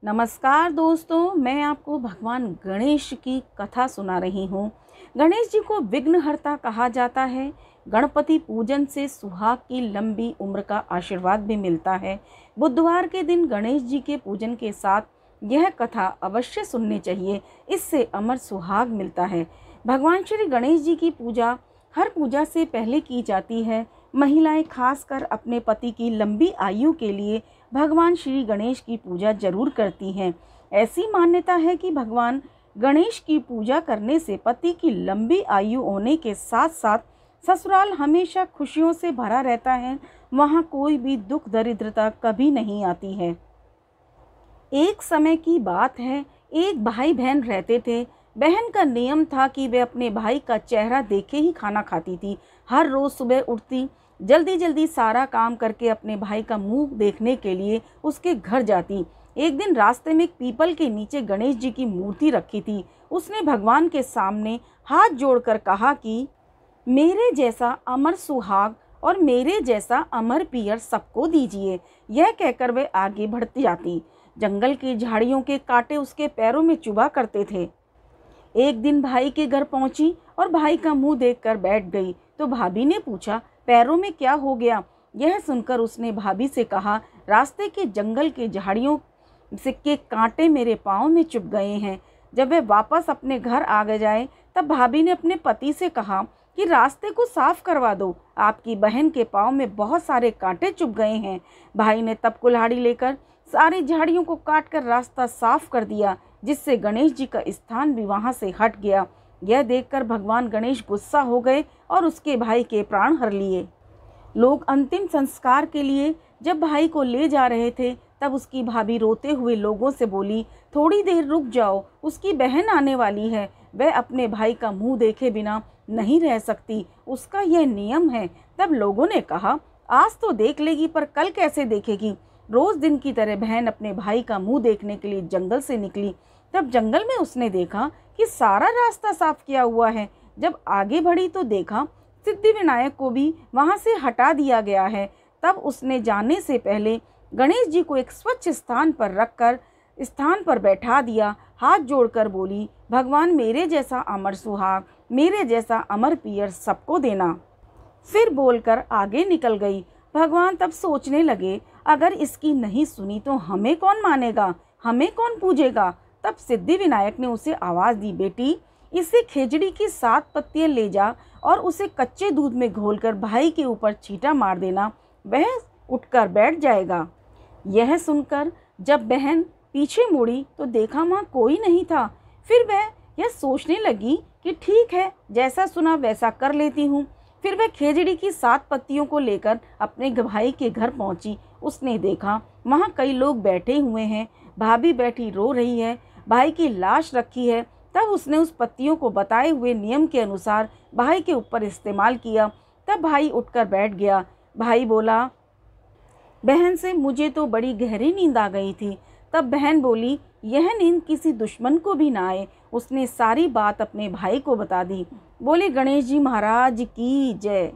नमस्कार दोस्तों, मैं आपको भगवान गणेश की कथा सुना रही हूँ। गणेश जी को विघ्नहर्ता कहा जाता है। गणपति पूजन से सुहाग की लंबी उम्र का आशीर्वाद भी मिलता है। बुधवार के दिन गणेश जी के पूजन के साथ यह कथा अवश्य सुननी चाहिए, इससे अमर सुहाग मिलता है। भगवान श्री गणेश जी की पूजा हर पूजा से पहले की जाती है। महिलाएं खासकर अपने पति की लंबी आयु के लिए भगवान श्री गणेश की पूजा जरूर करती हैं। ऐसी मान्यता है कि भगवान गणेश की पूजा करने से पति की लंबी आयु होने के साथ साथ ससुराल हमेशा खुशियों से भरा रहता है। वहाँ कोई भी दुख दरिद्रता कभी नहीं आती है। एक समय की बात है, एक भाई बहन रहते थे। बहन का नियम था कि वे अपने भाई का चेहरा देखे ही खाना खाती थी। हर रोज सुबह उठती, जल्दी जल्दी सारा काम करके अपने भाई का मुंह देखने के लिए उसके घर जाती। एक दिन रास्ते में एक पीपल के नीचे गणेश जी की मूर्ति रखी थी। उसने भगवान के सामने हाथ जोड़कर कहा कि मेरे जैसा अमर सुहाग और मेरे जैसा अमर पियर सबको दीजिए। यह कहकर वे आगे बढ़ती जाती। जंगल की झाड़ियों के कांटे उसके पैरों में चुभा करते थे। एक दिन भाई के घर पहुंची और भाई का मुंह देखकर बैठ गई तो भाभी ने पूछा, पैरों में क्या हो गया? यह सुनकर उसने भाभी से कहा, रास्ते के जंगल के झाड़ियों से के कांटे मेरे पाँव में चुभ गए हैं। जब वह वापस अपने घर आ जाए तब भाभी ने अपने पति से कहा कि रास्ते को साफ करवा दो, आपकी बहन के पाँव में बहुत सारे कांटे चुभ गए हैं। भाई ने तब कुल्हाड़ी लेकर सारी झाड़ियों को काटकर रास्ता साफ कर दिया, जिससे गणेश जी का स्थान भी वहां से हट गया। यह देखकर भगवान गणेश गुस्सा हो गए और उसके भाई के प्राण हर लिए। लोग अंतिम संस्कार के लिए जब भाई को ले जा रहे थे तब उसकी भाभी रोते हुए लोगों से बोली, थोड़ी देर रुक जाओ, उसकी बहन आने वाली है। वह अपने भाई का मुंह देखे बिना नहीं रह सकती, उसका यह नियम है। तब लोगों ने कहा, आज तो देख लेगी पर कल कैसे देखेगी? रोज दिन की तरह बहन अपने भाई का मुंह देखने के लिए जंगल से निकली। तब जंगल में उसने देखा कि सारा रास्ता साफ किया हुआ है। जब आगे बढ़ी तो देखा सिद्धिविनायक को भी वहां से हटा दिया गया है। तब उसने जाने से पहले गणेश जी को एक स्वच्छ स्थान पर बैठा दिया। हाथ जोड़कर बोली, भगवान मेरे जैसा अमर सुहाग, मेरे जैसा अमर पियर सबको देना। फिर बोलकर आगे निकल गई। भगवान तब सोचने लगे, अगर इसकी नहीं सुनी तो हमें कौन मानेगा, हमें कौन पूजेगा? तब सिद्धिविनायक ने उसे आवाज दी, बेटी इसे खेजड़ी की 7 पत्तियां ले जा और उसे कच्चे दूध में घोलकर भाई के ऊपर छींटा मार देना, वह उठकर बैठ जाएगा। यह सुनकर जब बहन पीछे मुड़ी तो देखा वहाँ कोई नहीं था। फिर वह यह सोचने लगी कि ठीक है, जैसा सुना वैसा कर लेती हूँ। फिर वह खेजड़ी की 7 पत्तियों को लेकर अपने भाई के घर पहुंची। उसने देखा वहाँ कई लोग बैठे हुए हैं, भाभी बैठी रो रही है, भाई की लाश रखी है। तब उसने उस पत्तियों को बताए हुए नियम के अनुसार भाई के ऊपर इस्तेमाल किया। तब भाई उठकर बैठ गया। भाई बोला बहन से, मुझे तो बड़ी गहरी नींद आ गई थी। तब बहन बोली, यह नींद किसी दुश्मन को भी ना आए। उसने सारी बात अपने भाई को बता दी। बोले, गणेश जी महाराज की जय।